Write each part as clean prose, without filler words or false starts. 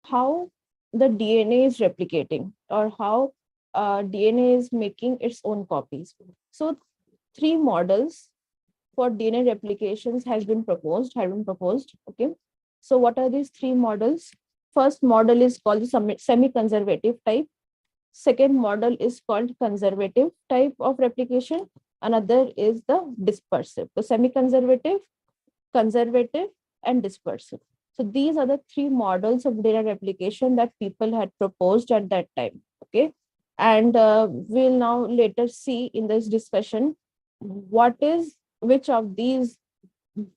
how the DNA is replicating, or how DNA is making its own copies. So three models for DNA replications have been proposed. Okay. So what are these three models? First model is called the semi-conservative type. Second model is called conservative type of replication. Another is the dispersive. The semi-conservative, conservative, and dispersive. So these are the three models of data replication that people had proposed at that time. Okay. And we'll now later see in this discussion which of these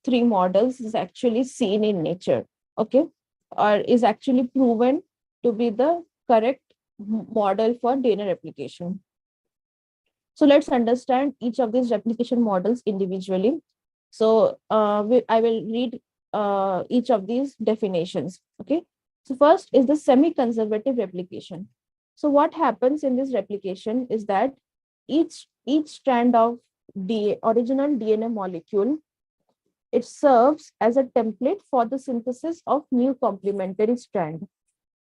three models is actually seen in nature. Okay. Or is actually proven to be the correct model for DNA replication. So let's understand each of these replication models individually. So I will read each of these definitions. Okay. So first is the semi-conservative replication. So what happens in this replication is that each strand of the original DNA molecule, it serves as a template for the synthesis of new complementary strand.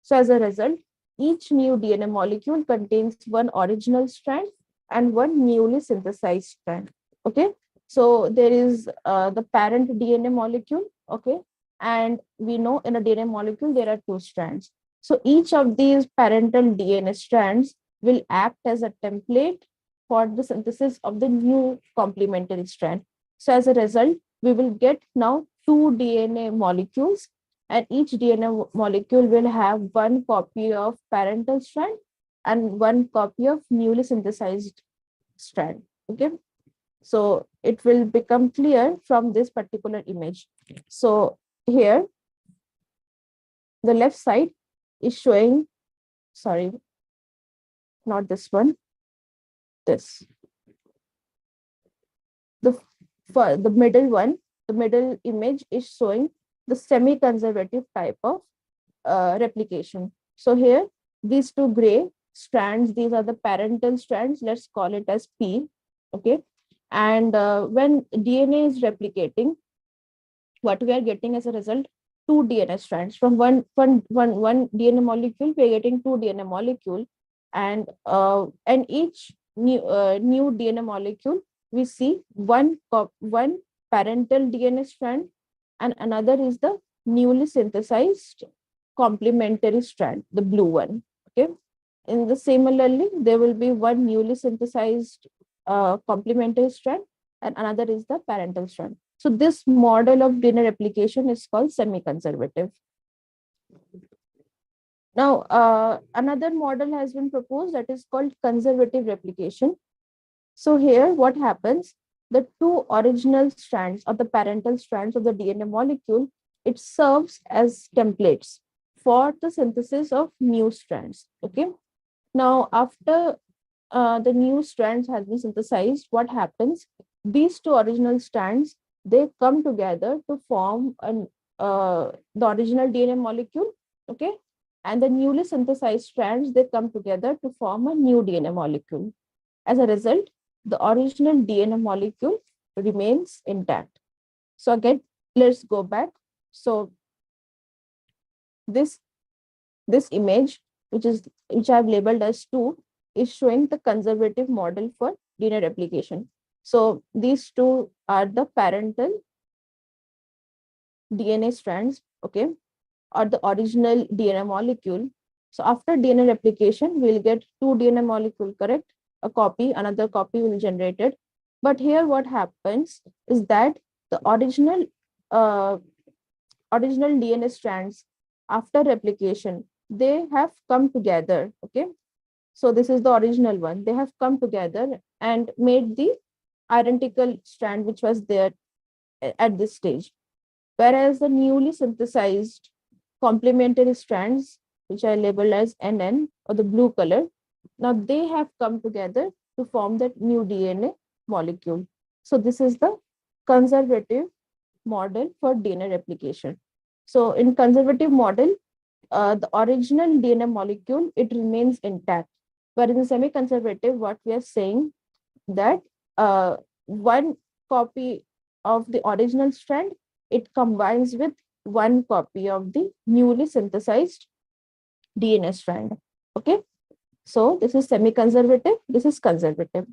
So as a result, each new DNA molecule contains one original strand and one newly synthesized strand. Okay. So there is the parent DNA molecule. Okay. And we know in a DNA molecule, there are two strands. So each of these parental DNA strands will act as a template for the synthesis of the new complementary strand. So as a result, we will get now two DNA molecules, and each DNA molecule will have one copy of parental strand and one copy of newly synthesized strand. Okay. So it will become clear from this particular image. So here, the left side is showing, sorry, not this one, this. For the middle one, the middle image is showing the semi-conservative type of replication. So here, these two gray strands, these are the parental strands, let's call it as P. Okay. And when DNA is replicating, what we are getting as a result, two DNA strands. From one DNA molecule, we are getting two DNA molecule, and each new DNA molecule, we see one parental DNA strand, and another is the newly synthesized complementary strand, the blue one. Okay. In the similarly, there will be one newly synthesized complementary strand, and another is the parental strand. So this model of DNA replication is called semi-conservative. Now, another model has been proposed that is called conservative replication. So here, what happens? The two original strands or the parental strands of the DNA molecule, it serves as templates for the synthesis of new strands. Okay. Now, after the new strands has been synthesized, what happens? These two original strands, they come together to form the original DNA molecule. Okay. And the newly synthesized strands, they come together to form a new DNA molecule. As a result, the original DNA molecule remains intact. So again, let's go back. So this image, which I've labeled as 2, is showing the conservative model for DNA replication. So these two are the parental DNA strands, okay, or the original DNA molecule. So after DNA replication, we'll get two DNA molecule, correct? A copy, another copy will be generated. But here what happens is that the original DNA strands, after replication, they have come together. Okay. So this is the original one. They have come together and made the identical strand which was there at this stage. Whereas the newly synthesized complementary strands, which I labeled as NN or the blue color, now they have come together to form that new DNA molecule. So this is the conservative model for DNA replication. So in conservative model, the original DNA molecule, it remains intact. But in the semi-conservative, what we are saying that one copy of the original strand, it combines with one copy of the newly synthesized DNA strand. Okay, so this is semi-conservative, this is conservative.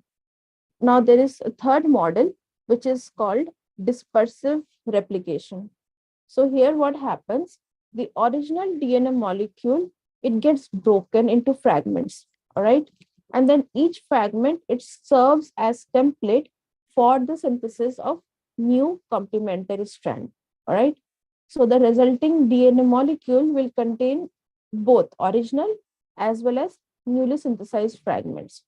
Now there is a third model, which is called dispersive replication. So here what happens, the original DNA molecule, it gets broken into fragments, all right? And then each fragment, it serves as template for the synthesis of new complementary strand, all right? So the resulting DNA molecule will contain both original as well as newly synthesized fragments.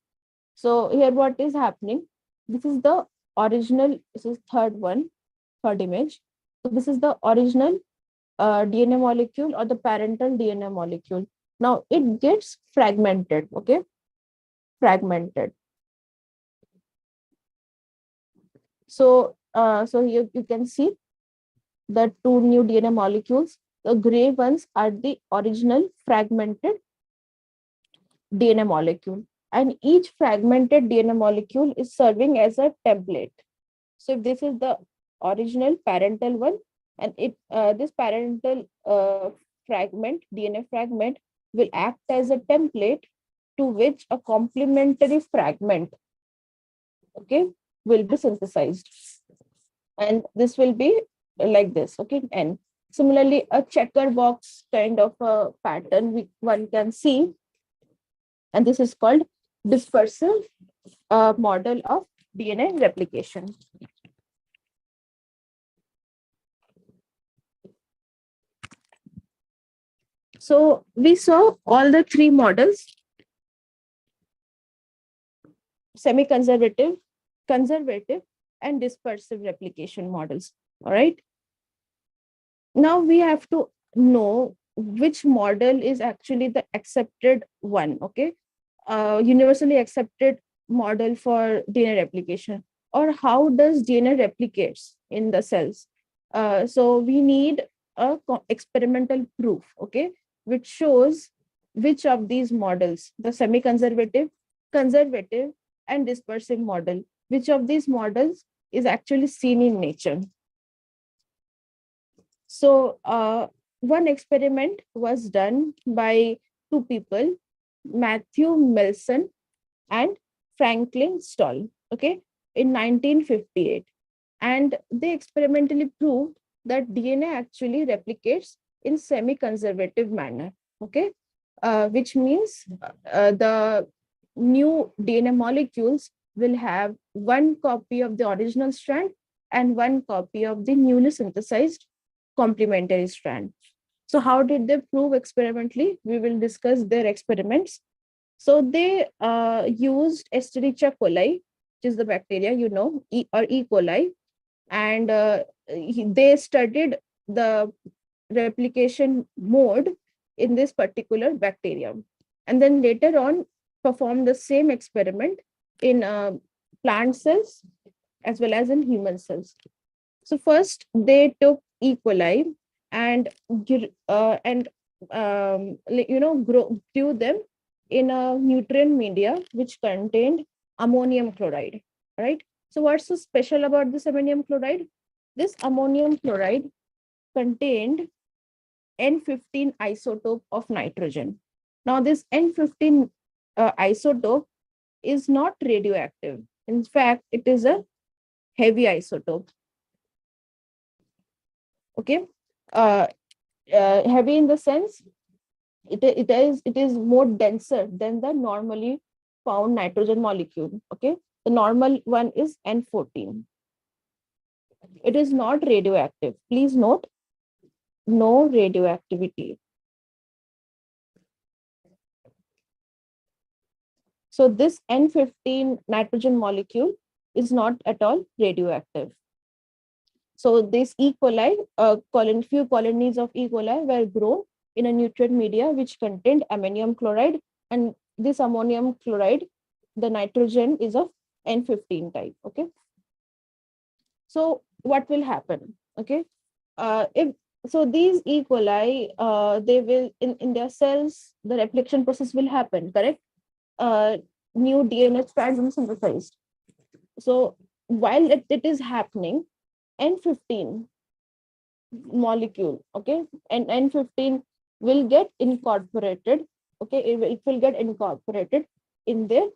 So here what is happening, this is the original, this is third image. So this is the original DNA molecule or the parental DNA molecule. Now it gets fragmented, okay? Fragmented. So you can see the two new DNA molecules. The gray ones are the original fragmented DNA molecule. And each fragmented DNA molecule is serving as a template. So if this is the original parental one, and this parental DNA fragment will act as a template to which a complementary fragment, okay, will be synthesized. And this will be like this, okay. And similarly, a checker box kind of a pattern one can see, and this is called dispersive model of DNA replication. So we saw all the three models: semi-conservative, conservative, and dispersive replication models. All right. Now we have to know which model is actually the accepted one, okay? Universally accepted model for DNA replication, or how does DNA replicates in the cells. So we need a experimental proof, okay, which shows which of these models, the semi-conservative, conservative, and dispersive model, which of these models is actually seen in nature. So one experiment was done by two people, Matthew Melson and Franklin Stoll, okay, in 1958. And they experimentally proved that DNA actually replicates in semi-conservative manner, okay, which means the new DNA molecules will have one copy of the original strand and one copy of the newly synthesized complementary strand. So how did they prove experimentally? We will discuss their experiments. So they used Escherichia coli, which is the bacteria, or E. coli, and they studied the replication mode in this particular bacterium. And then later on, performed the same experiment in plant cells as well as in human cells. So first, they took E. coli and grew them in a nutrient media which contained ammonium chloride. Right. So what's so special about this ammonium chloride? This ammonium chloride contained N15 isotope of nitrogen. Now this N15 isotope is not radioactive. In fact, it is a heavy isotope. Okay. Heavy in the sense it is more denser than the normally found nitrogen molecule. Okay, the normal one is N14. It is not radioactive. Please note, no radioactivity. So this N15 nitrogen molecule is not at all radioactive. So this E. coli, few colonies of E. coli were grown in a nutrient media which contained ammonium chloride, and this ammonium chloride, the nitrogen is of N15 type. Okay. So what will happen? Okay. If so, these E. coli, they will in their cells, the replication process will happen. Correct. New DNA strands will be synthesized. So while it is happening, N15 molecule, okay, and N15 will get incorporated. Okay, it will get incorporated in their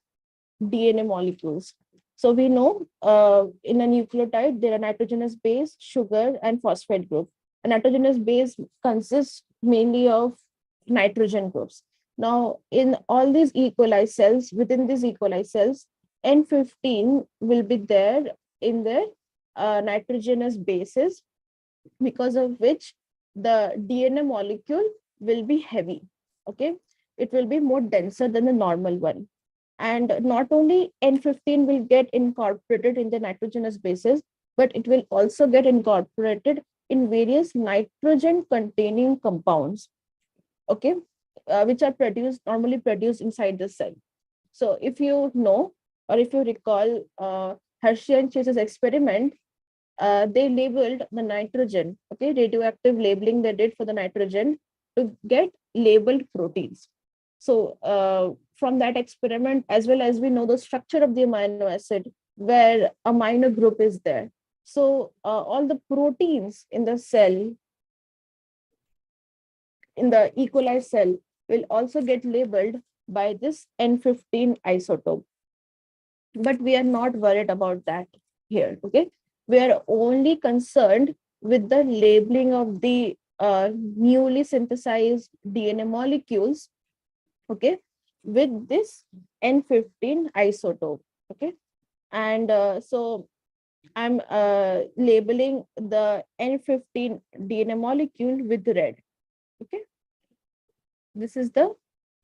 DNA molecules. So we know in a nucleotide, there are nitrogenous base, sugar, and phosphate group. A nitrogenous base consists mainly of nitrogen groups. Now, in all these E. coli cells, within these E. coli cells, N15 will be there in their nitrogenous bases, because of which the DNA molecule will be heavy. Okay, it will be more denser than the normal one. And not only N15 will get incorporated in the nitrogenous bases, but it will also get incorporated in various nitrogen containing compounds. Okay, which are normally produced inside the cell. So if you know, or if you recall, Hershey and Chase's experiment, they labeled the nitrogen, okay, radioactive labeling they did for the nitrogen to get labeled proteins. So from that experiment, as well as we know the structure of the amino acid, where amino group is there. So all the proteins in the cell, in the E. coli cell, will also get labeled by this N15 isotope. But we are not worried about that here. Okay, we are only concerned with the labeling of the newly synthesized DNA molecules, okay, with this N15 isotope. Okay, and so I'm labeling the N15 DNA molecule with red. Okay, this is the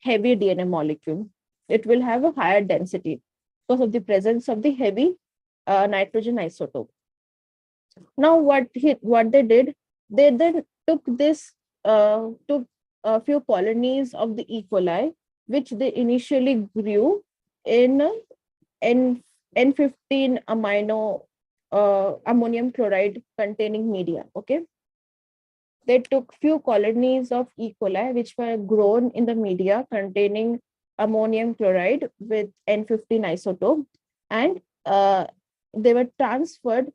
heavy DNA molecule. It will have a higher density because of the presence of the heavy nitrogen isotope. Now, what they did, they then took a few colonies of the E. coli, which they initially grew in N N15 ammonium chloride containing media. Okay, they took few colonies of E. coli which were grown in the media containing ammonium chloride with N15 isotope, and they were transferred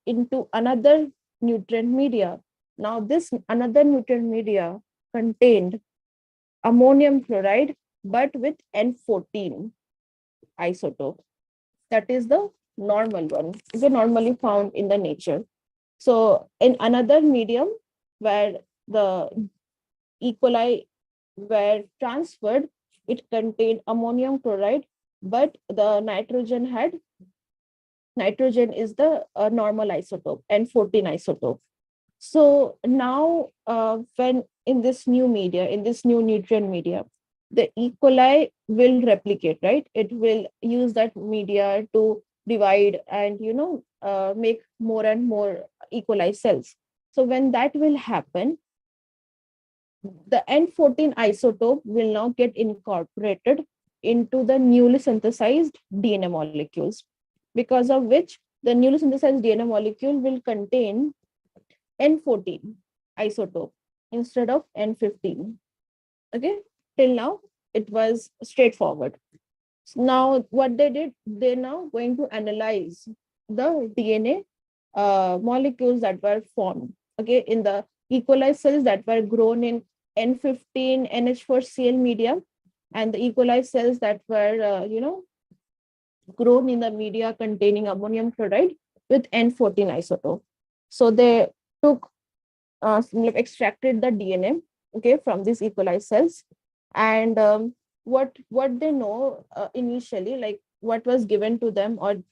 into another nutrient media. Now, this another nutrient media contained ammonium chloride, but with N14 isotope. That is the normal one. Is normally found in the nature. So, in another medium where the E. coli were transferred, it contained ammonium chloride, but the nitrogen is the normal isotope, N14 isotope. So now, when in this new media, in this new nutrient media, the E. coli will replicate, right? It will use that media to divide and make more and more E. coli cells. So when that will happen, the N14 isotope will now get incorporated into the newly synthesized DNA molecules, because of which the newly synthesized DNA molecule will contain N14 isotope instead of N15. Okay, till now it was straightforward. Now what they did, they're now going to analyze the DNA molecules that were formed, okay, in the E. coli cells that were grown in N15 NH4Cl media, and the E. coli cells that were grown in the media containing ammonium chloride with N14 isotope. So they took extracted the DNA, okay, from these E. coli cells, and what they know initially, like what was given to them, or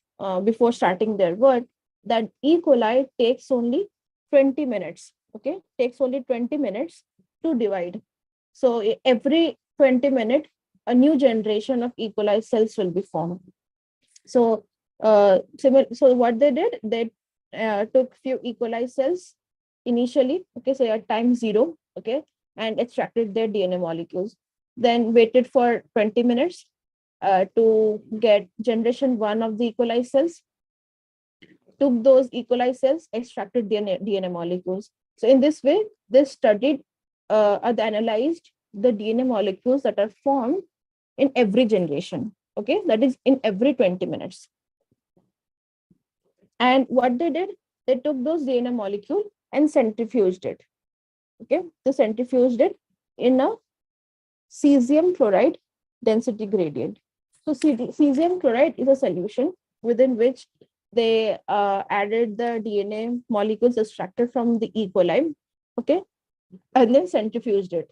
before starting their work, that E. coli takes only 20 minutes. Okay, takes only 20 minutes to divide. So every 20 minutes, a new generation of E. coli cells will be formed. So so what they did, they took few E. coli cells initially, okay, so at time 0, okay, and extracted their DNA molecules, then waited for 20 minutes to get generation 1 of the E. coli cells, took those E. coli cells, extracted DNA molecules. So in this way, they studied they analyzed the DNA molecules that are formed in every generation, okay, that is in every 20 minutes. And what they did, they took those DNA molecule and centrifuged it. Okay, they centrifuged it in a cesium chloride density gradient. So cesium chloride is a solution within which they added the DNA molecules extracted from the E. coli, okay, and then centrifuged it.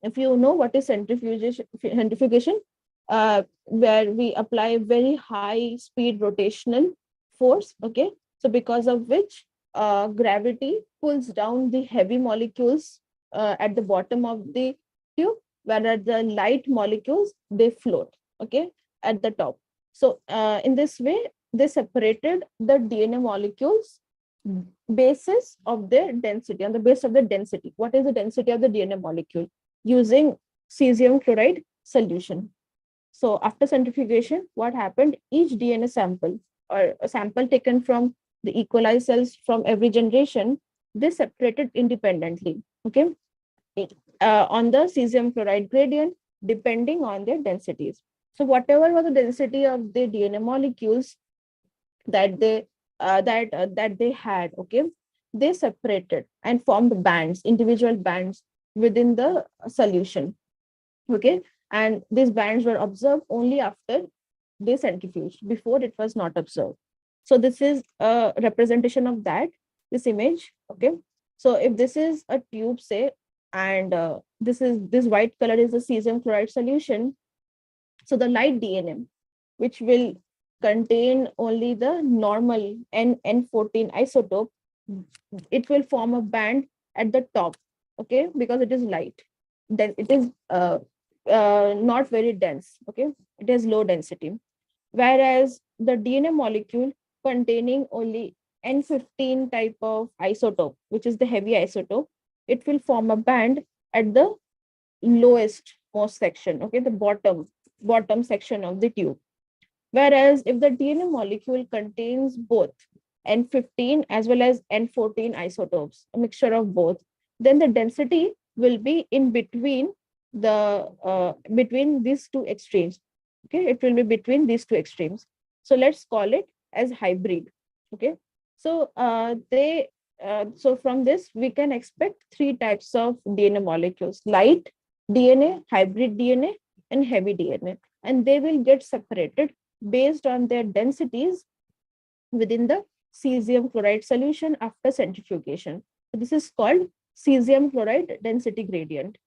If you know what is centrifugation, where we apply very high speed rotational force, okay, so because of which gravity pulls down the heavy molecules at the bottom of the tube, whereas the light molecules they float, okay, at the top. So in this way they separated the DNA molecules basis of their density, on the base of the density. What is the density of the DNA molecule? Using cesium chloride solution. So after centrifugation, what happened? Each DNA sample or a sample taken from the E. coli cells from every generation, they separated independently, okay, on the cesium chloride gradient, depending on their densities. So whatever was the density of the DNA molecules that they had, okay, they separated and formed bands, individual bands within the solution, okay, and these bands were observed only after they centrifuged. Before, it was not observed. So this is a representation of that, this image, okay. So if this is a tube, say, and this white color is the cesium chloride solution, so the light DNA, which will contain only the normal N14 isotope, it will form a band at the top, okay, because it is light. Then it is not very dense, okay, it has low density. Whereas the DNA molecule containing only N15 type of isotope, which is the heavy isotope, it will form a band at the lowest most section, okay, the bottom section of the tube. Whereas if the DNA molecule contains both N15 as well as N14 isotopes, a mixture of both, then the density will be in between between these two extremes. Okay, it will be between these two extremes. So let's call it as hybrid. Okay, so so from this we can expect three types of DNA molecules: light DNA, hybrid DNA, and heavy DNA, and they will get separated based on their densities within the cesium chloride solution after centrifugation. So this is called cesium chloride density gradient.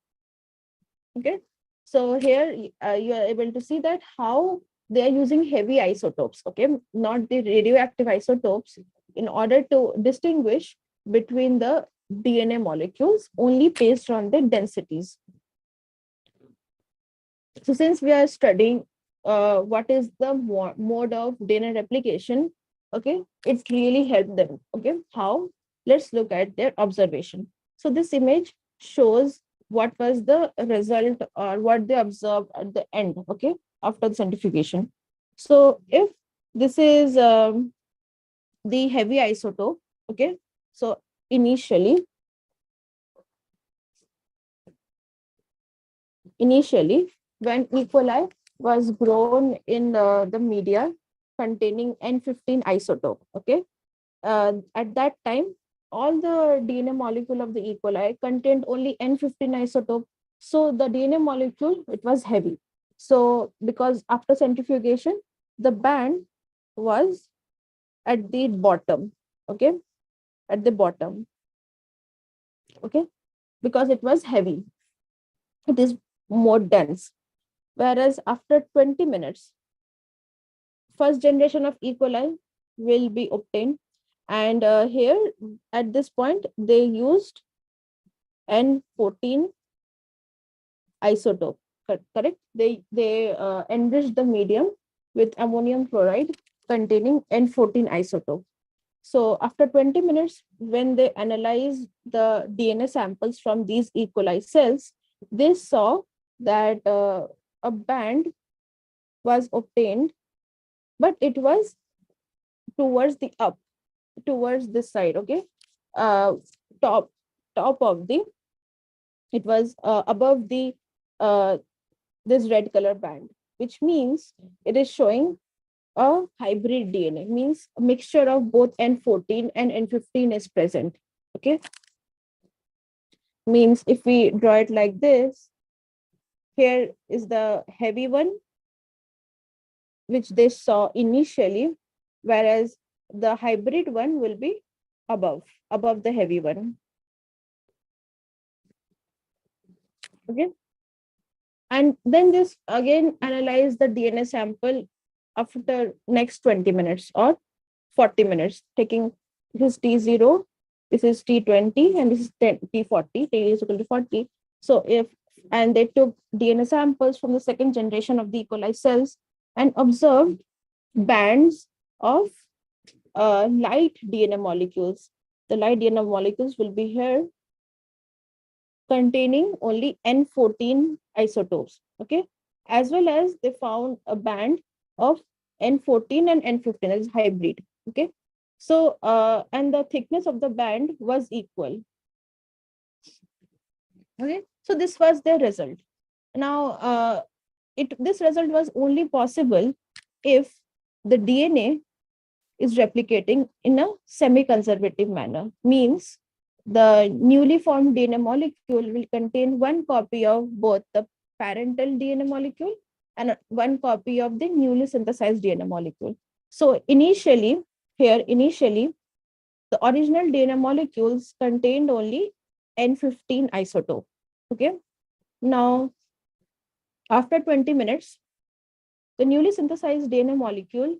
Okay, so here you are able to see that how they are using heavy isotopes, okay, not the radioactive isotopes, in order to distinguish between the DNA molecules only based on the densities. So since we are studying what is the mode of DNA replication, okay, it really helped them. Okay, how? Let's look at their observation. So this image shows what was the result or what they observed at the end, okay, after the centrifugation. So if this is the heavy isotope, okay, so initially when E. coli was grown in the media containing N15 isotope, okay, at that time, all the DNA molecule of the E. coli contained only N15 isotope. So the DNA molecule, it was heavy. So because after centrifugation, the band was at the bottom, okay, at the bottom, okay, because it was heavy. It is more dense. Whereas after 20 minutes, first generation of E. coli will be obtained. And here, at this point, they used N14 isotope, correct? They enriched the medium with ammonium chloride containing N14 isotope. So after 20 minutes, when they analyzed the DNA samples from these E. coli cells, they saw that a band was obtained, but it was towards the up, towards this side, okay, uh, top of the, it was above the this red color band, which means it is showing a hybrid DNA, means a mixture of both N14 and N15 is present, okay. Means if we draw it like this, here is the heavy one, which they saw initially, whereas the hybrid one will be above the heavy one. Okay. And then just again analyze the DNA sample after next 20 minutes or 40 minutes, taking this is T0, this is T20, and this is T40, T is equal to 40. So if, and they took DNA samples from the second generation of the E. coli cells and observed bands of light DNA molecules. The light DNA molecules will be here containing only N14 isotopes, okay? As well as they found a band of N14 and N15 as hybrid, okay? So, and the thickness of the band was equal, okay? So this was their result. Now, this result was only possible if the DNA is replicating in a semi-conservative manner. Means the newly formed DNA molecule will contain one copy of both the parental DNA molecule and one copy of the newly synthesized DNA molecule. So initially, the original DNA molecules contained only N15 isotope. Okay. Now, after 20 minutes, the newly synthesized DNA molecule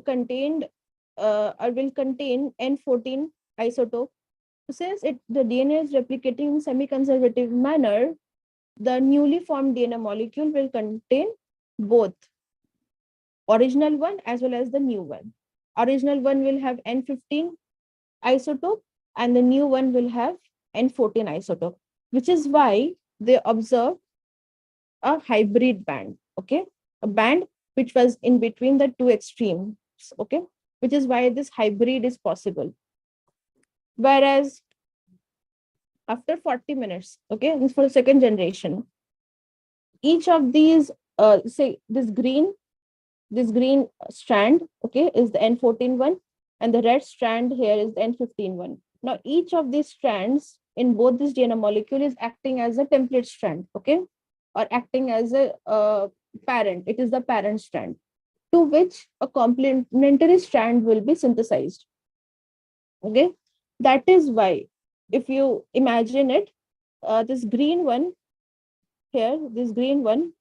contained or will contain N14 isotope. Since the DNA is replicating in semi-conservative manner, the newly formed DNA molecule will contain both original one as well as the new one. Original one will have N15 isotope and the new one will have N14 isotope, which is why they observed a hybrid band, okay? A band which was in between the two extremes, okay? Which is why this hybrid is possible. Whereas after 40 minutes, okay, this for the second generation, each of these, say this green strand, okay, is the N14 one, and the red strand here is the N15 one. Now, each of these strands in both this DNA molecule is acting as a template strand, okay, or acting as a parent. It is the parent strand to which a complementary strand will be synthesized. Okay, that is why, if you imagine it, this green one here, this green one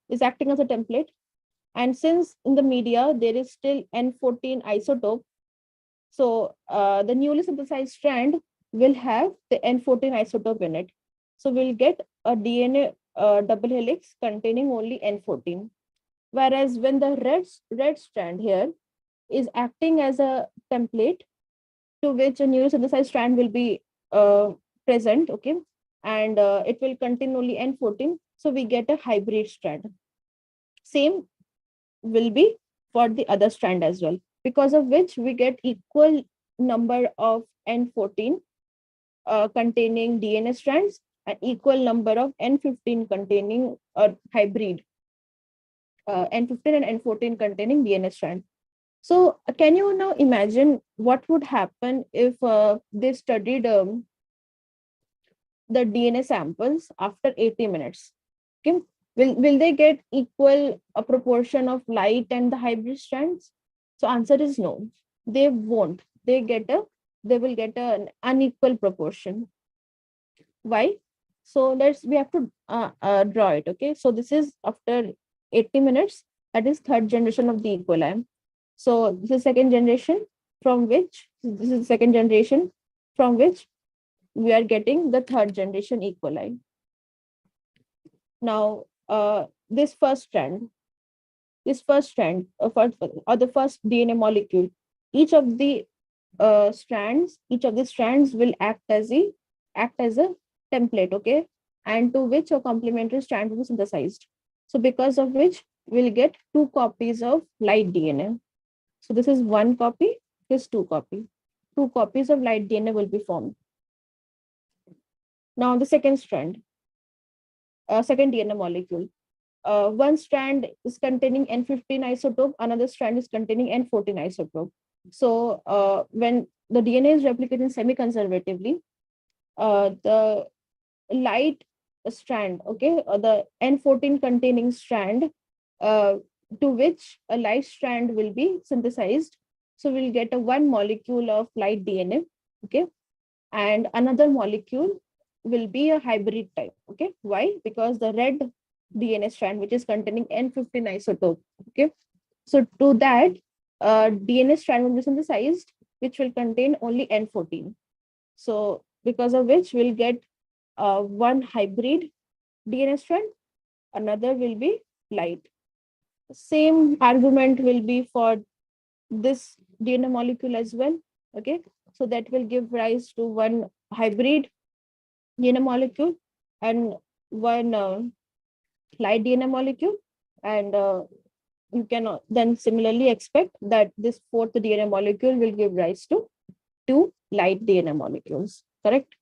is acting as a template. And since in the media there is still N14 isotope, so the newly synthesized strand will have the N14 isotope in it. So we'll get a DNA double helix containing only N14. Whereas when the red strand here is acting as a template to which a newly synthesized strand will be present, okay, and it will contain only N14. So we get a hybrid strand. Same will be for the other strand as well, because of which we get equal number of N14 containing DNA strands and equal number of N15 containing hybrid N15 and N14 containing DNA strand. So can you now imagine what would happen if they studied the DNA samples after 80 minutes? Okay. Will they get equal a proportion of light and the hybrid strands? So answer is no. They won't. They will get an unequal proportion. Why? So we have to draw it. Okay. So this is after 80 minutes. That is third generation of the E. coli. So this is second generation from which this is second generation from which we are getting the third generation E. coli. Now, this first strand, or the first DNA molecule, each of the strands will act as a template, okay, and to which a complementary strand will be synthesized. So because of which we'll get two copies of light DNA. So this is one copy, this is two copy. Two copies of light DNA will be formed. Now the second strand, second DNA molecule. One strand is containing N15 isotope, another strand is containing N14 isotope. So when the DNA is replicating semi-conservatively, the light strand, okay, or the N14 containing strand, uh, to which a light strand will be synthesized. So we'll get a one molecule of light DNA, okay, and another molecule will be a hybrid type, okay. Why? Because the red DNA strand, which is containing N15 isotope, okay. So to that, DNA strand will be synthesized, which will contain only N14. So because of which we'll get one hybrid DNA strand, another will be light. Same argument will be for this DNA molecule as well. Okay, so that will give rise to one hybrid DNA molecule and one light DNA molecule, and you can then similarly expect that this fourth DNA molecule will give rise to two light DNA molecules. Correct?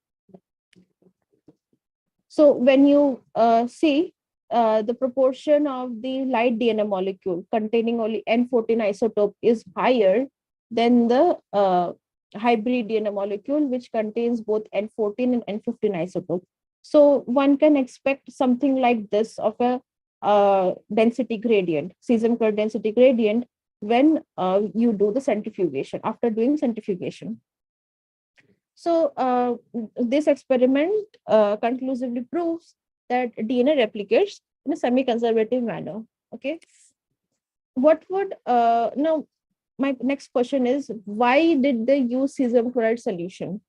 So when you see the proportion of the light DNA molecule containing only N14 isotope is higher than the hybrid DNA molecule, which contains both N14 and N15 isotope. So one can expect something like this of a density gradient, cesium chloride density gradient, when you do the centrifugation, after doing centrifugation. So this experiment conclusively proves that DNA replicates in a semi-conservative manner. Okay. What would now? My next question is, why did they use cesium chloride solution?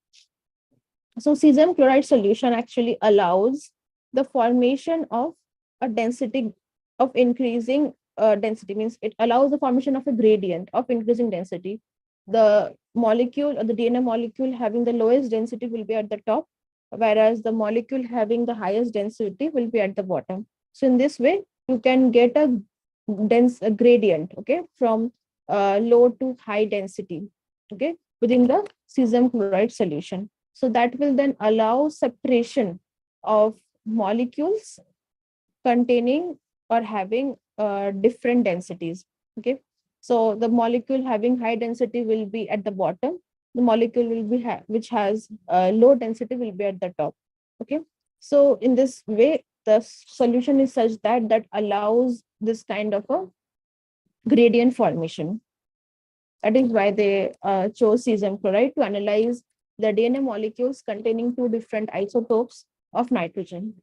So cesium chloride solution actually allows the formation of a density of increasing density, means it allows the formation of a gradient of increasing density. The molecule or the DNA molecule having the lowest density will be at the top, whereas the molecule having the highest density will be at the bottom. So in this way, you can get a dense a gradient, okay, from low to high density, okay, within the cesium chloride solution. So that will then allow separation of molecules containing or having different densities. Okay. So the molecule having high density will be at the bottom. The molecule will be which has low density will be at the top. Okay. So in this way, the solution is such that that allows this kind of a gradient formation. That is why they chose cesium chloride to analyze the DNA molecules containing two different isotopes of nitrogen.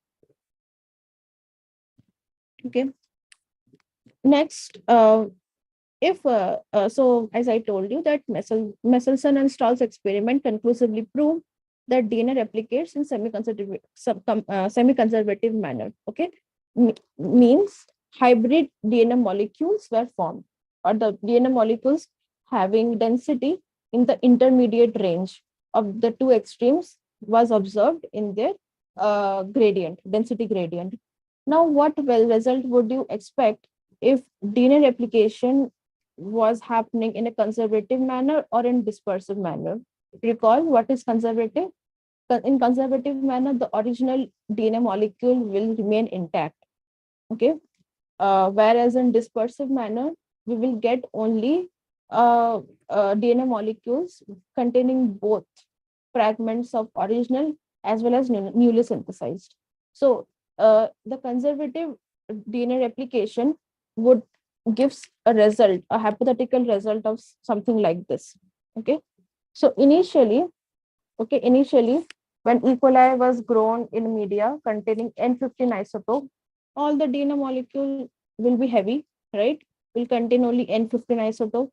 Okay. Next, if so, as I told you that Messelson and Stahl's experiment conclusively proved that DNA replicates in semi-conservative manner. Okay, means hybrid DNA molecules were formed, or the DNA molecules having density in the intermediate range of the two extremes was observed in their density gradient. Now, what result would you expect if DNA replication was happening in a conservative manner or in dispersive manner? Recall what is conservative. In conservative manner, the original DNA molecule will remain intact. Okay. Whereas in dispersive manner, we will get only DNA molecules containing both fragments of original as well as newly synthesized. So the conservative DNA replication would gives a result, a hypothetical result of something like this. Okay. So initially, when E. coli was grown in media containing N15 isotope, all the DNA molecule will be heavy, right? Will contain only N15 isotope.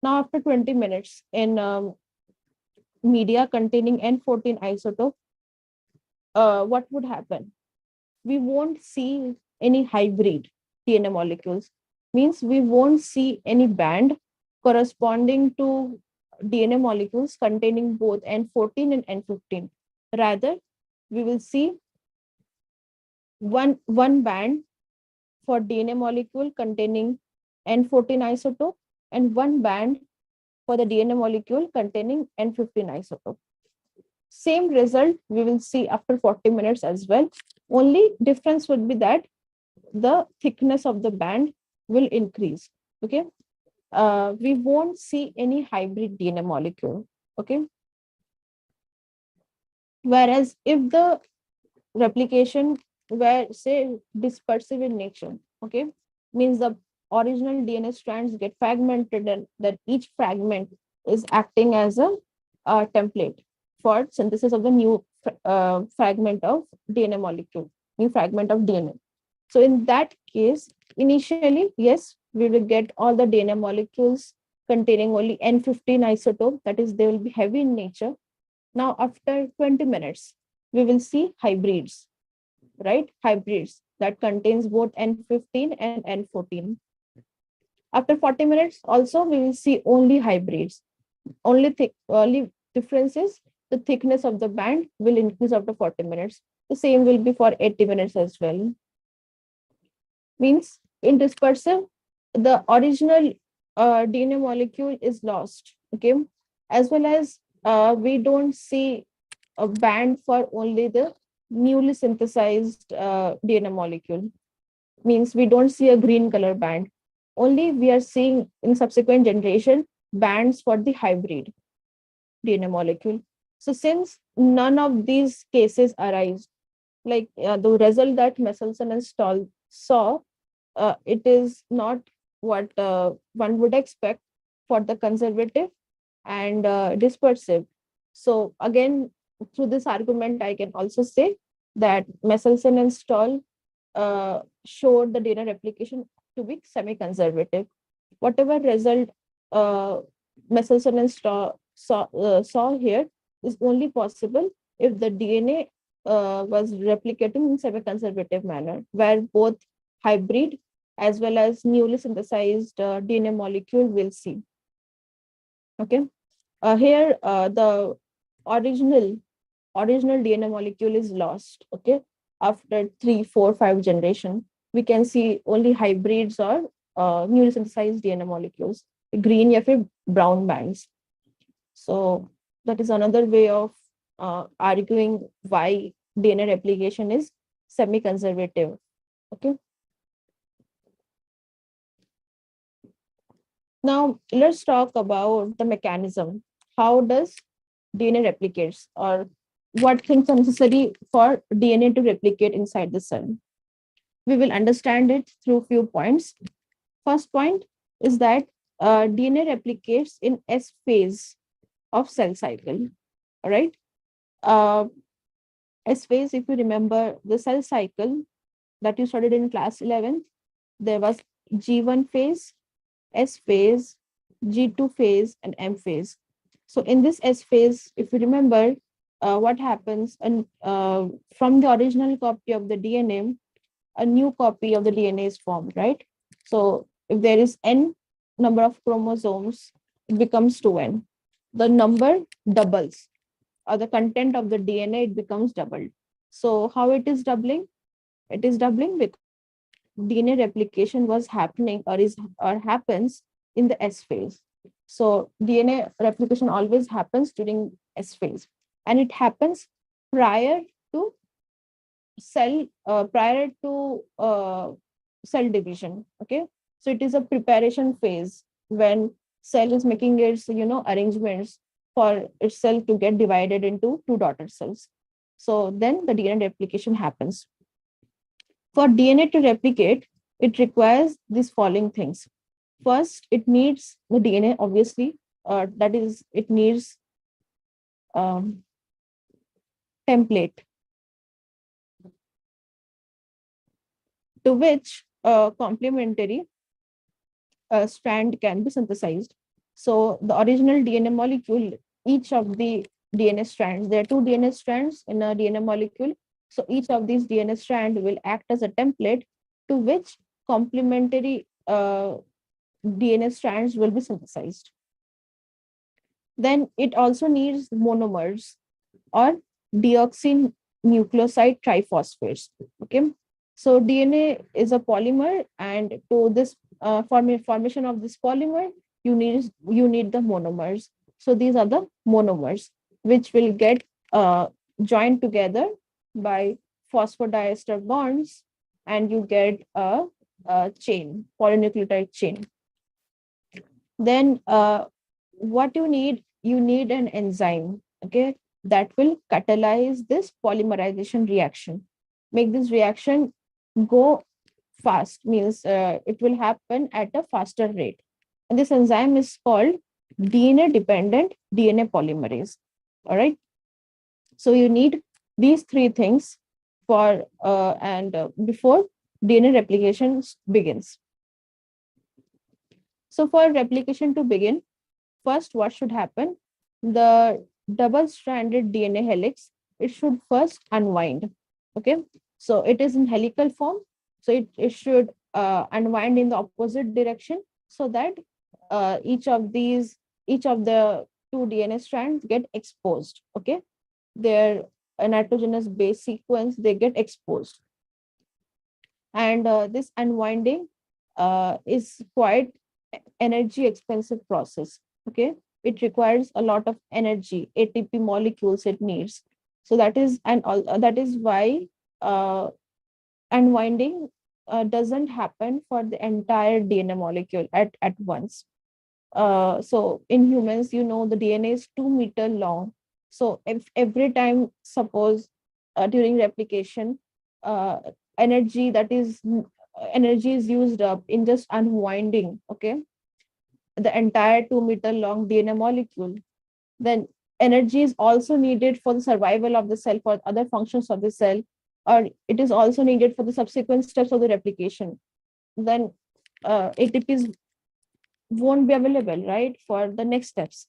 Now, after 20 minutes in media containing N14 isotope, what would happen? We won't see any hybrid DNA molecules. Means we won't see any band corresponding to DNA molecules containing both N14 and N15. Rather, we will see one band for DNA molecule containing N14 isotope and one band for the DNA molecule containing N15 isotope. Same result we will see after 40 minutes as well. Only difference would be that the thickness of the band will increase. Okay. We won't see any hybrid DNA molecule. Okay. Whereas if the replication where say dispersive in nature. Okay, means the original DNA strands get fragmented, and that each fragment is acting as a template for synthesis of the new fragment of DNA molecule, new fragment of DNA. So in that case, initially, yes, we will get all the DNA molecules containing only N15 isotope, that is, they will be heavy in nature. Now, after 20 minutes, we will see hybrids, right? Hybrids that contains both N15 and N14. After 40 minutes, also, we will see only hybrids. Only difference is the thickness of the band will increase after 40 minutes. The same will be for 80 minutes as well. Means in dispersive, the original DNA molecule is lost. Okay, as well as we don't see a band for only the newly synthesized DNA molecule. Means we don't see a green color band. Only we are seeing in subsequent generation bands for the hybrid DNA molecule. So since none of these cases arise, like the result that Messelson and Stahl saw, it is not what one would expect for the conservative and dispersive. So again, through this argument, I can also say that Messelson and Stahl showed the data replication to be semi-conservative. Whatever result uh, Messelson and saw here is only possible if the DNA was replicating in semi-conservative manner, where both hybrid as well as newly synthesized DNA molecule will see. Okay, here the original DNA molecule is lost. Okay, after 3, 4, 5 generation, we can see only hybrids or newly synthesized DNA molecules, green या फिर brown bands. So that is another way of arguing why DNA replication is semi-conservative. Okay. Now let's talk about the mechanism. How does DNA replicates, or what things are necessary for DNA to replicate inside the cell? We will understand it through few points. First point is that DNA replicates in S phase of cell cycle. All right. Uh, S phase, if you remember the cell cycle that you studied in class 11th, there was G1 phase, S phase, G2 phase, and M phase. So in this S phase, if you remember, what happens, and from the original copy of the DNA, a new copy of the DNA is formed, right? So if there is n number of chromosomes, it becomes 2n. The number doubles, or the content of the DNA, it becomes doubled. So how it is doubling? It is doubling because DNA replication was happening, or happens in the S phase. So DNA replication always happens during S phase, and it happens prior to prior to cell division. Okay, so it is a preparation phase when cell is making its arrangements for itself to get divided into two daughter cells. So then the DNA replication happens. For DNA to replicate, it requires these following things. First, it needs the DNA, obviously. That is, it needs um, template to which complementary strand can be synthesized. So the original DNA molecule, each of the DNA strands, there are two DNA strands in a DNA molecule. So each of these DNA strand will act as a template to which complementary DNA strands will be synthesized. Then it also needs monomers or deoxynucleoside triphosphates. Okay, so DNA is a polymer, and to this formation of this polymer, you need the monomers. So these are the monomers which will get joined together by phosphodiester bonds, and you get a chain, polynucleotide chain. Then what you need an enzyme. Okay, that will catalyze this polymerization reaction, make this reaction go fast, means it will happen at a faster rate. And this enzyme is called DNA dependent DNA polymerase. All right. So you need these three things for and before DNA replication begins. So for replication to begin, first what should happen? The double-stranded DNA helix, it should first unwind. Okay, so it is in helical form, so it should unwind in the opposite direction, so that each of the two DNA strands get exposed. Okay, their nitrogenous base sequence, they get exposed. And this unwinding is quite energy expensive process. Okay, it requires a lot of energy, ATP molecules it needs. So that is, and that is why unwinding doesn't happen for the entire DNA molecule at once. So in humans, you know, the DNA is 2 meter long. So if every time, suppose during replication, uh, energy that is energy is used up in just unwinding, okay, the entire 2 meter long DNA molecule, then energy is also needed for the survival of the cell, for other functions of the cell, or it is also needed for the subsequent steps of the replication. Then ATPs won't be available, right, for the next steps.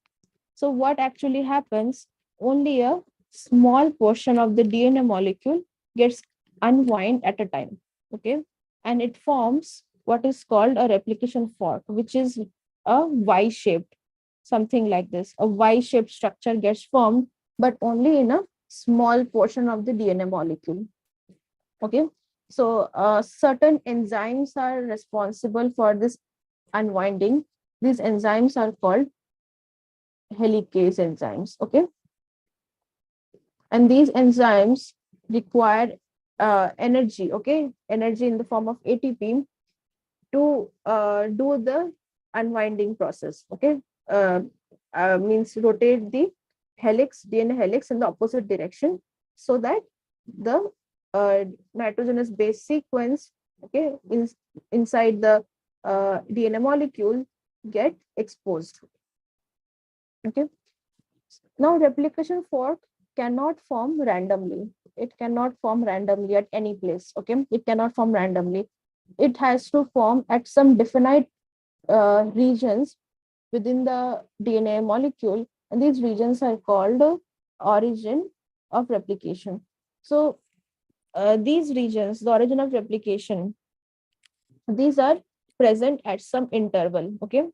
So what actually happens? Only a small portion of the DNA molecule gets unwind at a time. Okay, and it forms what is called a replication fork, which is a Y-shaped, something like this. A Y-shaped structure gets formed, but only in a small portion of the DNA molecule. Okay, so certain enzymes are responsible for this unwinding. These enzymes are called helicase enzymes. Okay, and these enzymes require energy. Okay, energy in the form of ATP to do the unwinding process. Okay, uh, means rotate the helix, DNA helix, in the opposite direction, so that the nitrogenous base sequence, okay, inside the DNA molecule get exposed. Okay, now replication fork cannot form randomly. It cannot form randomly at any place. Okay, it cannot form randomly. It has to form at some definite regions within the DNA molecule, and these regions are called origin of replication. So these regions, the origin of replication, these are present at some interval. Okay,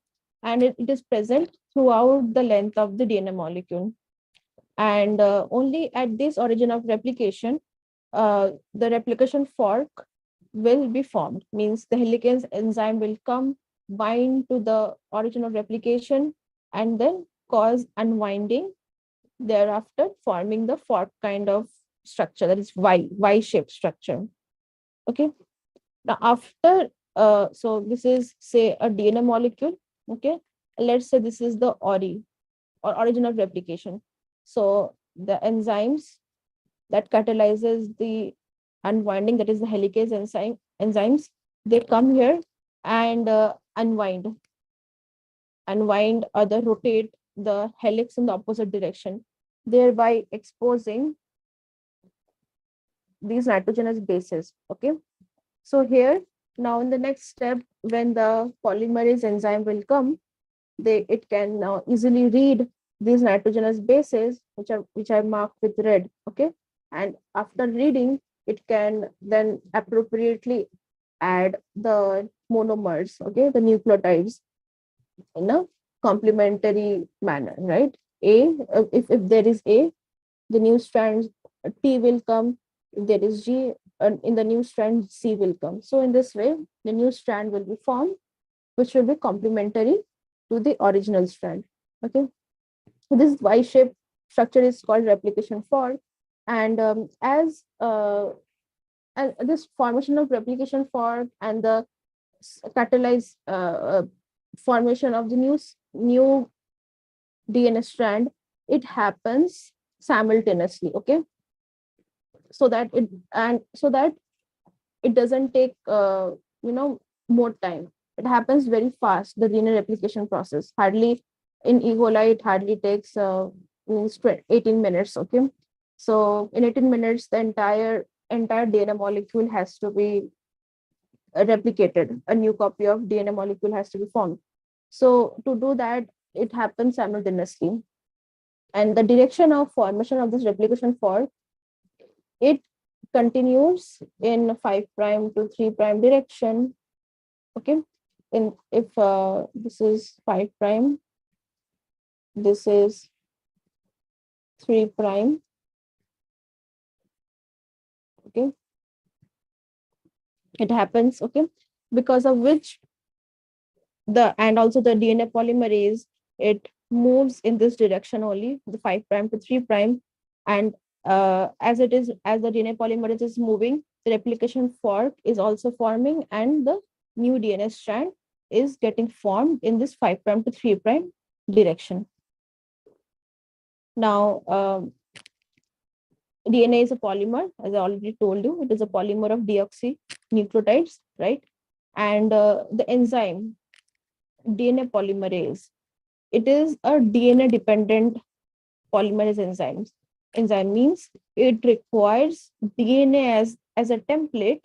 and it is present throughout the length of the DNA molecule. And only at this origin of replication, the replication fork will be formed, means the helicase enzyme will come, bind to the origin of replication, and then cause unwinding, thereafter forming the fork kind of structure, that is Y-shaped structure. Okay, now after so this is, say, a DNA molecule. Okay, let's say this is the or origin of replication. So the enzymes that catalyzes the unwinding, that is the helicase enzymes, they come here and unwind or the rotate the helix in the opposite direction, thereby exposing these nitrogenous bases. Okay, so here, now in the next step, when the polymerase enzyme will come, it can now easily read these nitrogenous bases, which are marked with red. Okay, and after reading, it can then appropriately add the monomers, okay, the nucleotides, in a complementary manner, right? If there is A, the new strand T will come. If there is G, in the new strand C will come. So in this way, the new strand will be formed, which will be complementary to the original strand. Okay, so this Y-shaped structure is called replication fork, and as this formation of replication fork and the catalyzed formation of the new DNA strand, it happens simultaneously, okay, so that it doesn't take more time. It happens very fast, the DNA replication process. Hardly in E. coli, it hardly takes means 18 minutes, okay. So in 18 minutes, the entire DNA molecule has to be replicated. A new copy of DNA molecule has to be formed. So to do that, it happens simultaneously. And the direction of formation of this replication fork, it continues in 5' to 3' direction. Okay. In if this is 5', this is 3'. Okay. It happens, okay, because of which and also the DNA polymerase, it moves in this direction only, the 5' to 3'. And as the DNA polymerase is moving, the replication fork is also forming, and the new DNA strand is getting formed in this 5' to 3' direction. Now, DNA is a polymer, as I already told you. It is a polymer of deoxynucleotides, right? And the enzyme DNA polymerase, it is a DNA dependent polymerase enzymes. Enzyme means it requires DNA as a template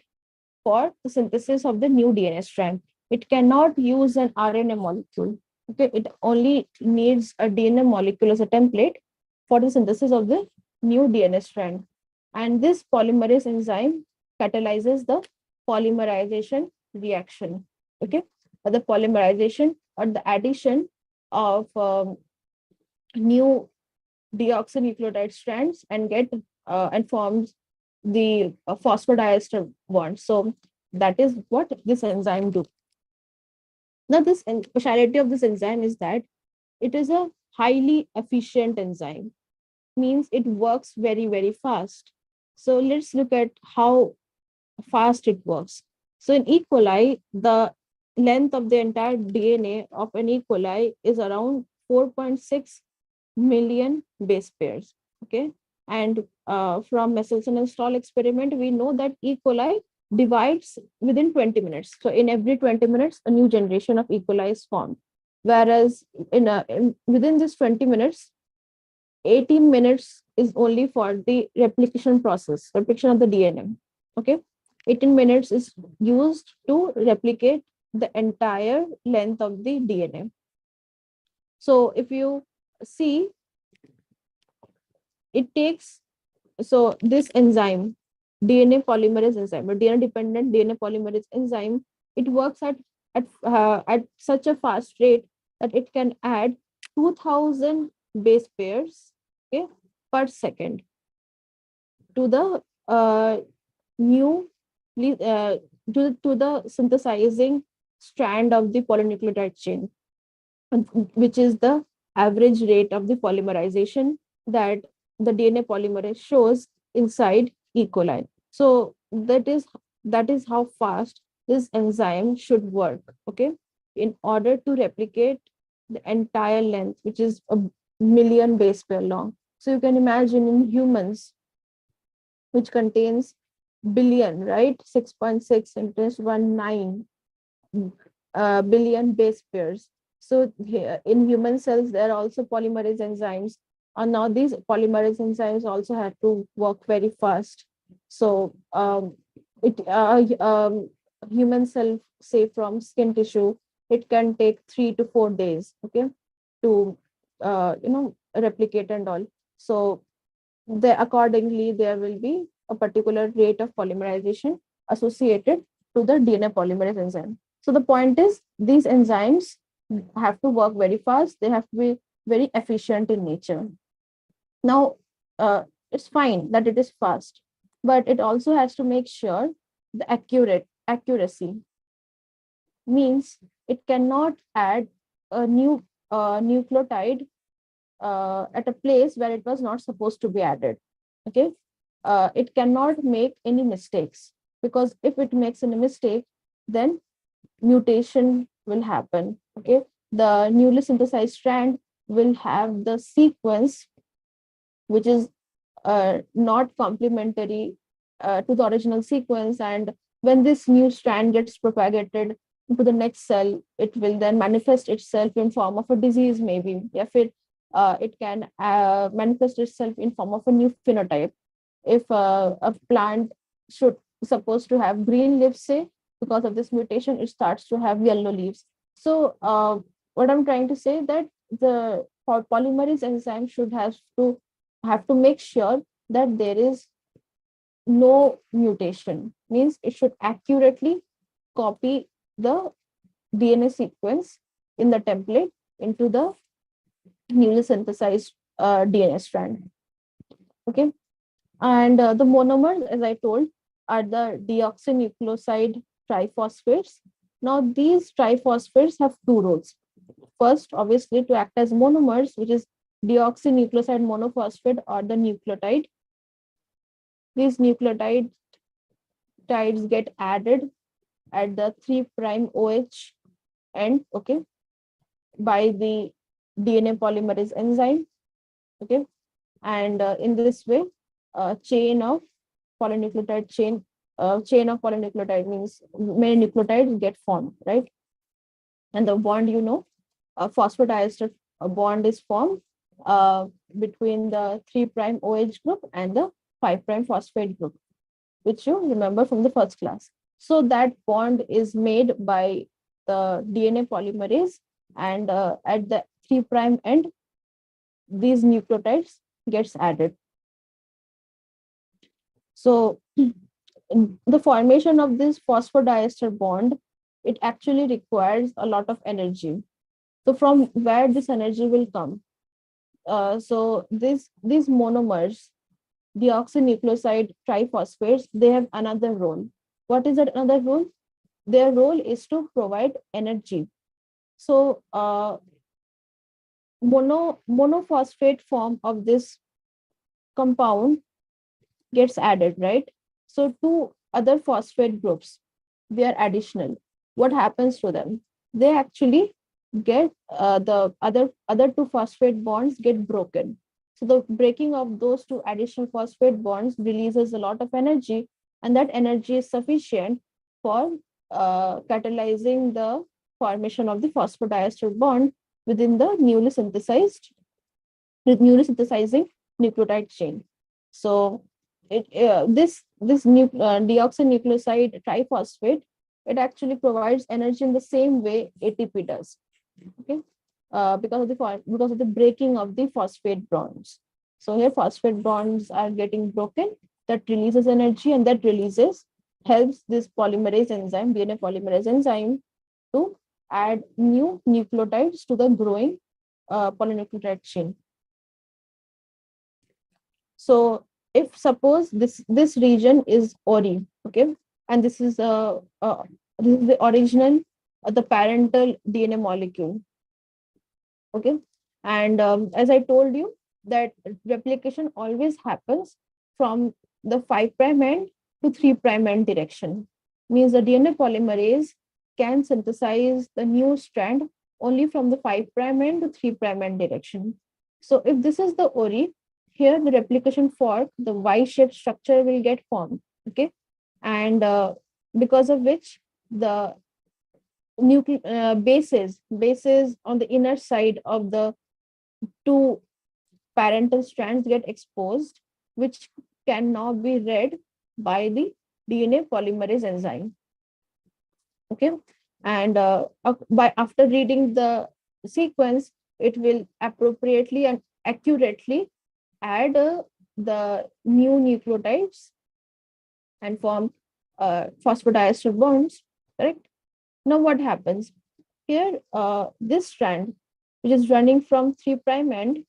for the synthesis of the new DNA strand. It cannot use an RNA molecule. Okay, it only needs a DNA molecule as a template for the synthesis of the new DNA strand. And this polymerase enzyme catalyzes the polymerization reaction. Okay, the polymerization or the addition of new deoxynucleotide strands and and forms the phosphodiester bond. So that is what this enzyme do. Now, this speciality of this enzyme is that it is a highly efficient enzyme, means it works very, very fast. So let's look at how fast it works. So in E. coli, the length of the entire DNA of an E. coli is around 4.6 million base pairs. Okay. And from Michelson and Stahl experiment, we know that E. coli divides within 20 minutes. So in every 20 minutes, a new generation of E. coli is formed. Whereas within this 20 minutes, 18 minutes is only for the replication process, replication of the DNA. Okay. 18 minutes is used to replicate the entire length of the DNA. So if you see, it takes, so this enzyme, DNA polymerase enzyme, or DNA dependent DNA polymerase enzyme, it works at such a fast rate that it can add 2000 base pairs, okay, per second to the new to the synthesizing strand of the polynucleotide chain, which is the average rate of the polymerization that the DNA polymerase shows inside E. coli. So that is how fast this enzyme should work, okay, in order to replicate the entire length, which is a million base pair long. So you can imagine in humans, which contains billion, right? 6.6 into 19 billion base pairs. So here, in human cells, there are also polymerase enzymes. And now these polymerase enzymes also have to work very fast. So human cell, say from skin tissue, it can take 3 to 4 days, okay, to replicate and all. So accordingly, there will be a particular rate of polymerization associated to the DNA polymerase enzyme. So the point is, these enzymes have to work very fast. They have to be very efficient in nature. Now, it's fine that it is fast, but it also has to make sure the accuracy, means it cannot add a new nucleotide at a place where it was not supposed to be added. Okay. It cannot make any mistakes, because if it makes any mistake, then mutation will happen. Okay. The newly synthesized strand will have the sequence which is not complementary to the original sequence. And when this new strand gets propagated into the next cell, it will then manifest itself in form of a disease, maybe. If it can manifest itself in form of a new phenotype. If a plant should supposed to have green leaves, say, because of this mutation, it starts to have yellow leaves. So what I'm trying to say that the polymerase enzyme should have to make sure that there is no mutation, means it should accurately copy the DNA sequence in the template into the newly synthesized DNA strand. Okay. And the monomers, as I told, are the deoxynucleoside triphosphates. Now, these triphosphates have two roles. First, obviously, to act as monomers, which is deoxynucleoside monophosphate or the nucleotide. These nucleotides get added at the 3' OH end, okay, by the DNA polymerase enzyme, okay. And in this way, chain of polynucleotide chain of polynucleotide means many nucleotides get formed, right? And the bond, a phosphodiester bond is formed between the 3' OH group and the 5' phosphate group, which you remember from the first class. So that bond is made by the DNA polymerase, and at the 3' end, these nucleotides gets added. So the formation of this phosphodiester bond, it actually requires a lot of energy. So from where this energy will come? So these monomers, deoxynucleoside triphosphates, they have another role. What is that another role? Their role is to provide energy. So monophosphate form of this compound gets added, right? So two other phosphate groups, they are additional. What happens to them? They actually get the other two phosphate bonds get broken. So the breaking of those two additional phosphate bonds releases a lot of energy, and that energy is sufficient for catalyzing the formation of the phosphodiester bond within the newly synthesizing nucleotide chain. So this deoxynucleoside triphosphate, it actually provides energy in the same way ATP does. Okay, because of the breaking of the phosphate bonds. So here phosphate bonds are getting broken. That releases energy, and that helps this polymerase enzyme, DNA polymerase enzyme, to add new nucleotides to the growing polynucleotide chain. So if suppose this region is ori, okay, and this is the original the parental DNA molecule, okay, and as I told you that replication always happens from the 5' end to 3' end direction, means the DNA polymerase can synthesize the new strand only from the 5' end to 3' end direction. So if this is the ori, here the replication fork, the Y-shaped structure will get formed, okay, and because of which the bases on the inner side of the two parental strands get exposed, which can now be read by the DNA polymerase enzyme. Okay, and by after reading the sequence, it will appropriately and accurately add the new nucleotides and form phosphodiester bonds. Correct. Now, what happens here? This strand, which is running from 3' end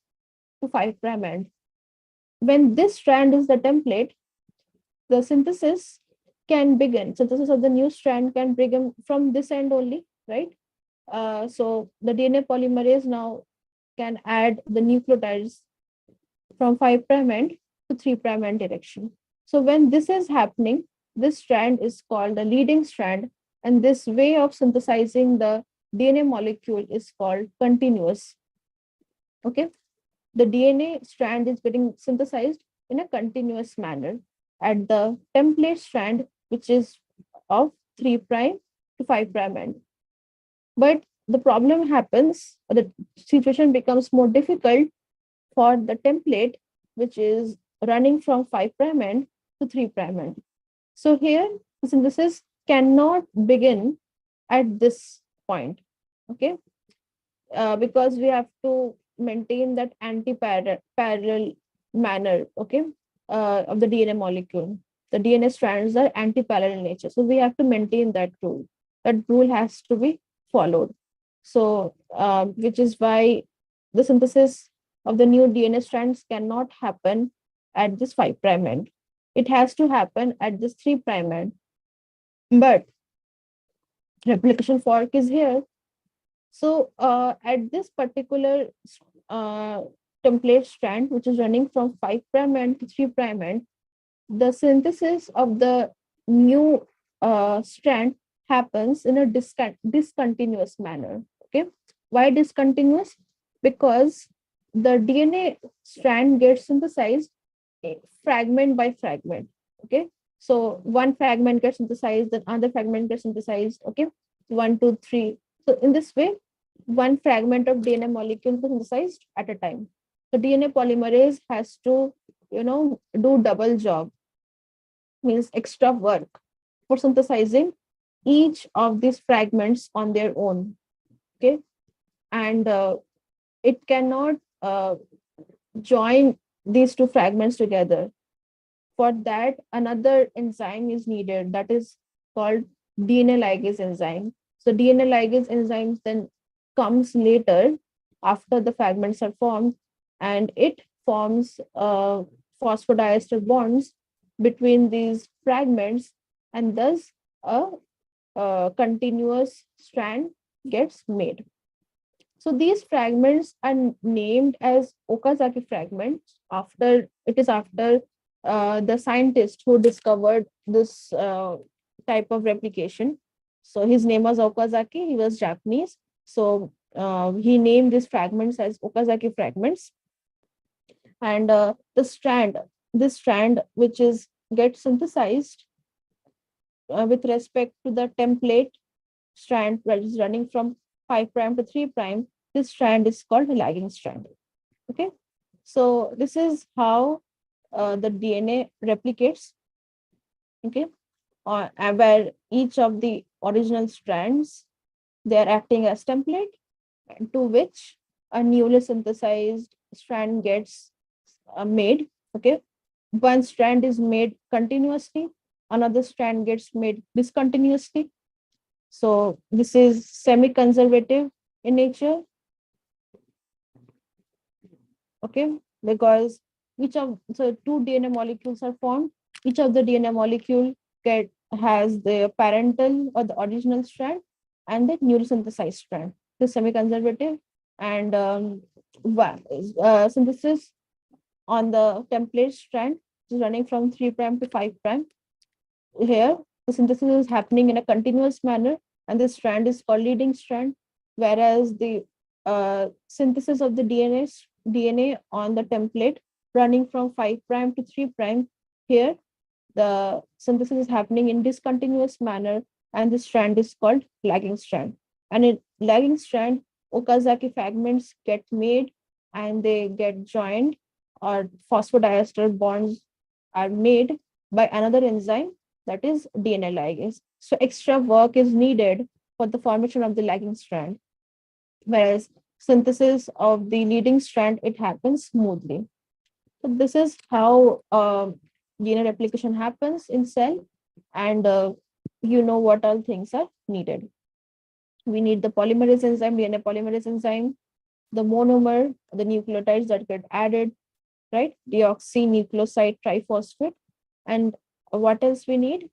to 5' end, when this strand is the template, the synthesis can begin. Synthesis of the new strand can begin from this end only, right? So the DNA polymerase now can add the nucleotides from 5' end to 3' end direction. So when this is happening, this strand is called the leading strand, and this way of synthesizing the DNA molecule is called continuous. Okay. the DNA strand is getting synthesized in a continuous manner at the template strand, which is of 3' to 5' end. But the problem happens, or the situation becomes more difficult for the template, which is running from 5' end to 3' end. So here, the synthesis cannot begin at this point, okay? Because we have to maintain that anti-parallel manner, okay, of the DNA molecule. The DNA strands are anti-parallel in nature, so we have to maintain that rule. That rule has to be followed. So, which is why the synthesis of the new DNA strands cannot happen at this 5' end. It has to happen at this 3' end. But replication fork is here. So at this particular uh, template strand, which is running from 5' end to 3' end, the synthesis of the new strand happens in a discontinuous manner. Okay, why discontinuous? Because the DNA strand gets synthesized fragment by fragment. Okay, so one fragment gets synthesized, then another fragment gets synthesized. Okay, one, two, three. So in this way, one fragment of DNA molecule is synthesized at a time. So DNA polymerase has to, do double job, means extra work for synthesizing each of these fragments on their own. Okay, and it cannot join these two fragments together. For that, another enzyme is needed that is called DNA ligase enzyme. So DNA ligase enzymes then comes later after the fragments are formed, and it forms phosphodiester bonds between these fragments, and thus a continuous strand gets made. So these fragments are named as Okazaki fragments. After the scientist who discovered this type of replication. So his name was Okazaki. He was Japanese. So he named these fragments as Okazaki fragments. And this strand, which is gets synthesized with respect to the template strand that is running from 5' to 3', this strand is called a lagging strand. Okay, so this is how the DNA replicates. Okay, where each of the original strands, they are acting as template to which a newly synthesized strand gets made. Okay, one strand is made continuously, another strand gets made discontinuously. So this is semi-conservative in nature. Okay, because two DNA molecules are formed. Each of the DNA molecule has the parental or the original strand and the newly synthesized strand. The semi-conservative, and synthesis on the template strand is running from 3' to 5'. Here, the synthesis is happening in a continuous manner, and this strand is called leading strand, whereas the synthesis of the DNA on the template running from 5' to 3', here the synthesis is happening in discontinuous manner, and this strand is called lagging strand. And in lagging strand, Okazaki fragments get made and they get joined, or phosphodiester bonds are made by another enzyme, that is DNA ligase. So extra work is needed for the formation of the lagging strand, whereas synthesis of the leading strand, it happens smoothly. So this is how DNA replication happens in cell, and what all things are needed. We need the polymerase enzyme, DNA polymerase enzyme, the monomer, the nucleotides that get added, right? Deoxynucleoside triphosphate. And what else we need?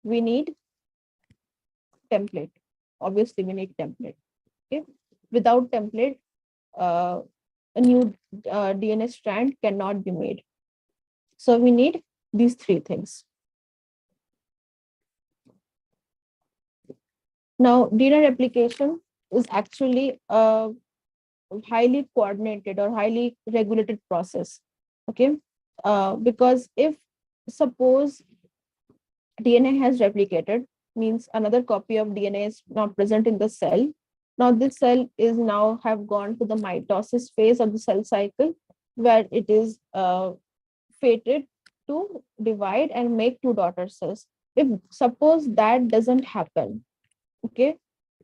We need template. Obviously, we need template. Okay. Without template, a new DNA strand cannot be made. So we need these three things. Now, DNA replication is actually a highly coordinated or highly regulated process. Okay, because if suppose DNA has replicated, means another copy of DNA is now present in the cell. Now this cell is now have gone to the mitosis phase of the cell cycle, where it is fated to divide and make two daughter cells. If suppose that doesn't happen, okay,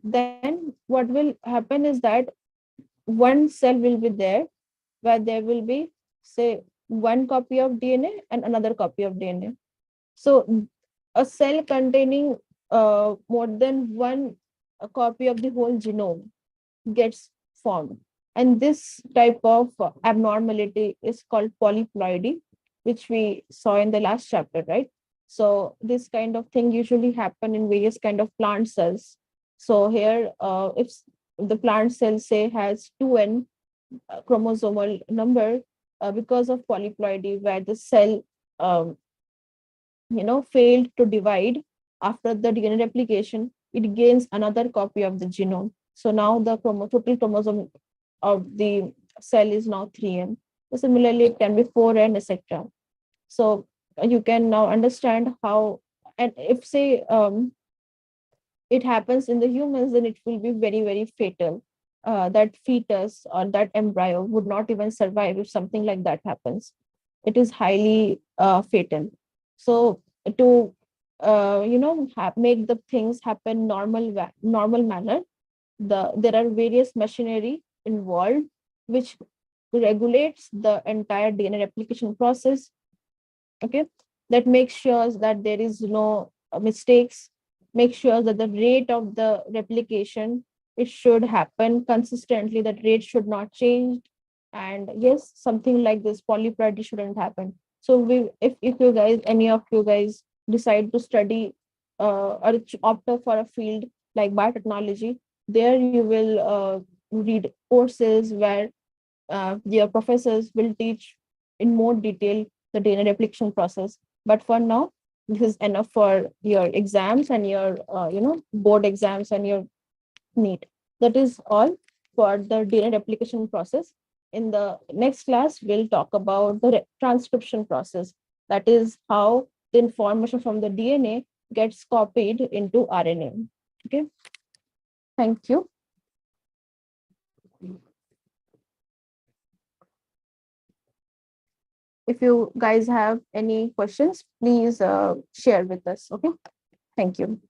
then what will happen is that one cell will be there where there will be, say, one copy of DNA and another copy of DNA. So a cell containing more than one copy of the whole genome gets formed. And this type of abnormality is called polyploidy, which we saw in the last chapter, right? So this kind of thing usually happen in various kind of plant cells. So here, if the plant cell, say, has 2n chromosomal number, because of polyploidy, where the cell um, failed to divide after the DNA replication, it gains another copy of the genome. So now the total chromosome of the cell is now 3n. So similarly, it can be 4n, etc. So you can now understand how, and if, say, it happens in the humans, then it will be very, very fatal. That fetus or that embryo would not even survive if something like that happens. It is highly fatal. So to make the things happen normal manner, there are various machinery involved which regulates the entire DNA replication process. Okay, that makes sure that there is no mistakes, make sure that the rate of the replication, it should happen consistently, that rate should not change. And yes, something like this polyploidy shouldn't happen. So we if you guys, any of you guys, decide to study or opt for a field like biotechnology, there you will read courses where your professors will teach in more detail the DNA replication process. But for now, this is enough for your exams and your board exams and your NEET. That is all for the DNA replication process. In the next class, we'll talk about the transcription process. That is how the information from the DNA gets copied into RNA. Okay, thank you. If you guys have any questions, please share with us. Okay, thank you.